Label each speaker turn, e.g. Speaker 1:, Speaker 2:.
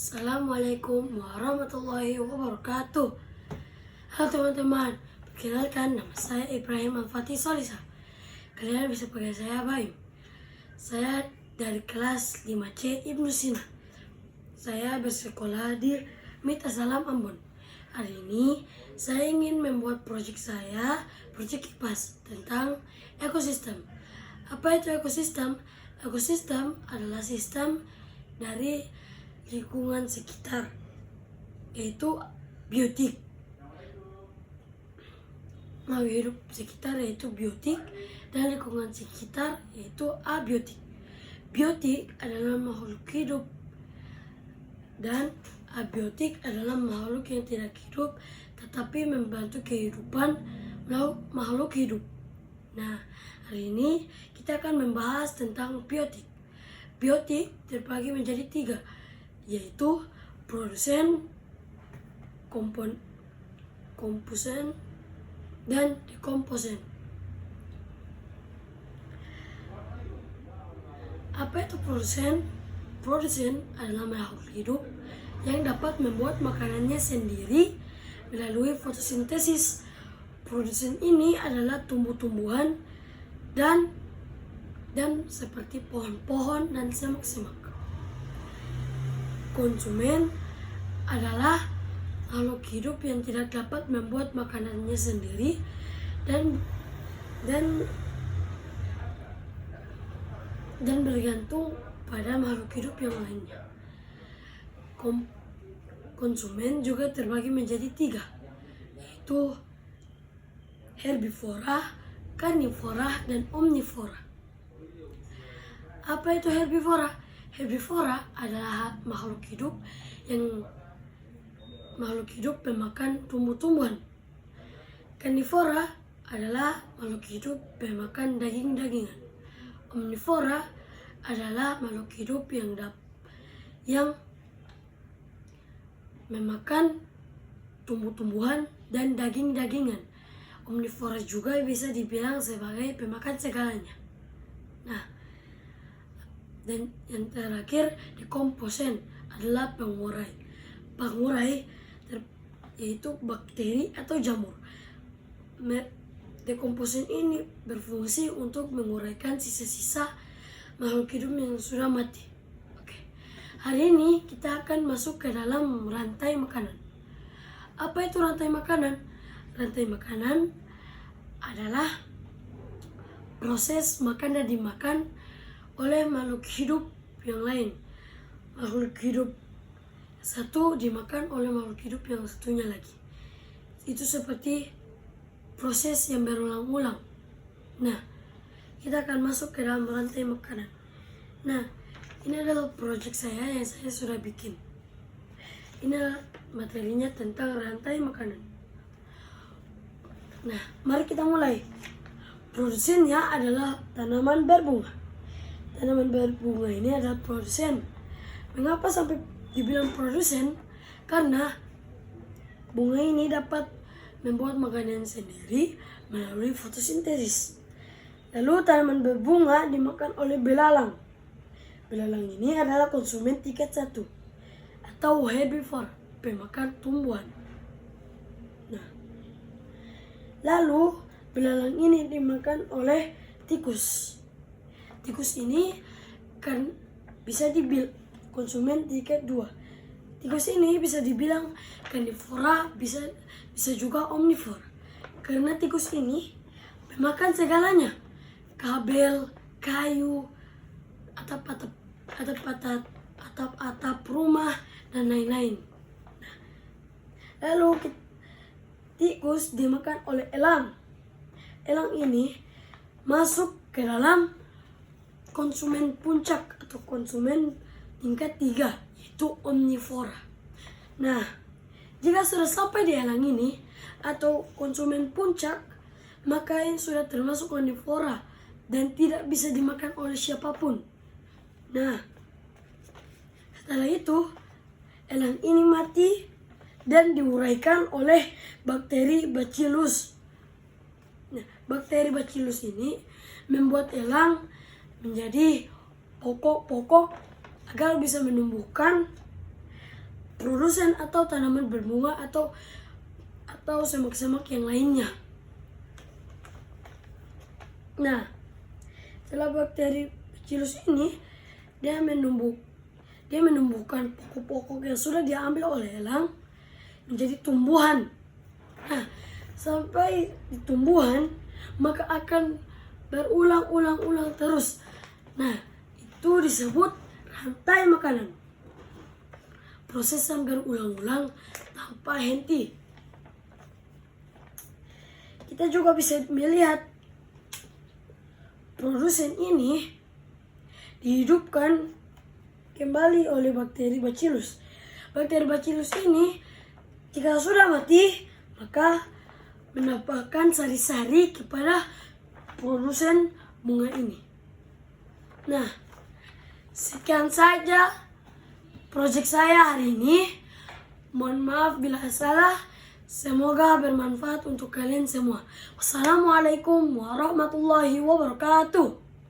Speaker 1: Assalamualaikum warahmatullahi wabarakatuh. Halo teman-teman, perkenalkan nama saya Ibrahim Al-Fatih Solisa. Kalian bisa panggil saya Baim. Saya dari kelas 5C Ibnu Sina. Saya bersekolah di Mita Salam Ambon. Hari ini saya ingin membuat proyek IPAS tentang ekosistem. Apa itu ekosistem? Ekosistem adalah sistem dari lingkungan sekitar, yaitu biotik. Makhluk hidup sekitar yaitu biotik, dan lingkungan sekitar yaitu abiotik. Biotik adalah makhluk hidup dan abiotik adalah makhluk yang tidak hidup tetapi membantu kehidupan makhluk hidup. Nah, hari ini kita akan membahas tentang biotik. Biotik terbagi menjadi 3, yaitu produsen, komposen, dan dekomposen. Apa itu produsen? Produsen adalah makhluk hidup yang dapat membuat makanannya sendiri melalui fotosintesis. Produsen ini adalah tumbuh-tumbuhan dan seperti pohon-pohon dan semak-semak. Konsumen adalah makhluk hidup yang tidak dapat membuat makanannya sendiri dan bergantung pada makhluk hidup yang lainnya. Konsumen juga terbagi menjadi 3, yaitu herbivora, karnivora, dan omnivora. Apa itu herbivora? Herbivora adalah makhluk hidup pemakan tumbuh-tumbuhan. Karnivora adalah makhluk hidup pemakan daging-dagingan. Omnivora adalah makhluk hidup yang memakan tumbuh-tumbuhan dan daging-dagingan. Omnivora juga bisa dibilang sebagai pemakan segalanya. Nah, dan yang terakhir, dekomposen adalah pengurai. Pengurai yaitu bakteri atau jamur. Dekomposen ini berfungsi untuk menguraikan sisa-sisa makhluk hidup yang sudah mati. Oke. Hari ini kita akan masuk ke dalam rantai makanan. Apa itu rantai makanan? Rantai makanan adalah proses makan dan dimakan oleh makhluk hidup yang lain. Makhluk hidup satu dimakan oleh makhluk hidup yang satunya lagi. Itu seperti proses yang berulang-ulang. Nah, kita akan masuk ke dalam rantai makanan. Nah, ini adalah proyek saya yang saya sudah bikin. Ini adalah materinya tentang rantai makanan. Nah, mari kita mulai. Produsennya adalah tanaman berbunga. Tanaman berbunga ini adalah produsen. Mengapa sampai dibilang produsen? Karena bunga ini dapat membuat makanan sendiri melalui fotosintesis. Lalu tanaman berbunga dimakan oleh belalang. Belalang ini adalah konsumen tingkat 1 atau herbivore, pemakan tumbuhan. Nah, lalu belalang ini dimakan oleh tikus. Tikus ini kan bisa dibilang konsumen tingkat 2. Tikus ini bisa dibilang karnivora, bisa juga omnivora. Karena tikus ini memakan segalanya. Kabel, kayu, atap rumah, dan lain-lain. Lalu tikus dimakan oleh elang. Elang ini masuk ke dalam konsumen puncak atau konsumen tingkat 3, yaitu omnivora. Nah, jika sudah sampai di elang ini atau konsumen puncak, maka ini sudah termasuk omnivora dan tidak bisa dimakan oleh siapapun. Nah, setelah itu elang ini mati dan diuraikan oleh bakteri Bacillus. Nah, bakteri Bacillus ini membuat elang menjadi pokok-pokok agar bisa menumbuhkan produsen atau tanaman berbunga atau semak-semak yang lainnya. Nah, setelah bakteri Bacillus ini dia menumbuhkan pokok-pokok yang sudah diambil oleh elang menjadi tumbuhan. Nah, sampai di tumbuhan maka akan berulang-ulang terus. Nah, itu disebut rantai makanan. Proses yang berulang-ulang tanpa henti. Kita juga bisa melihat produsen ini dihidupkan kembali oleh bakteri Bacillus. Bakteri Bacillus ini jika sudah mati maka menambahkan sari-sari kepada produsen bunga ini. Nah, sekian saja proyek saya hari ini. Mohon maaf bila salah. Semoga bermanfaat untuk kalian semua. Wassalamualaikum warahmatullahi wabarakatuh.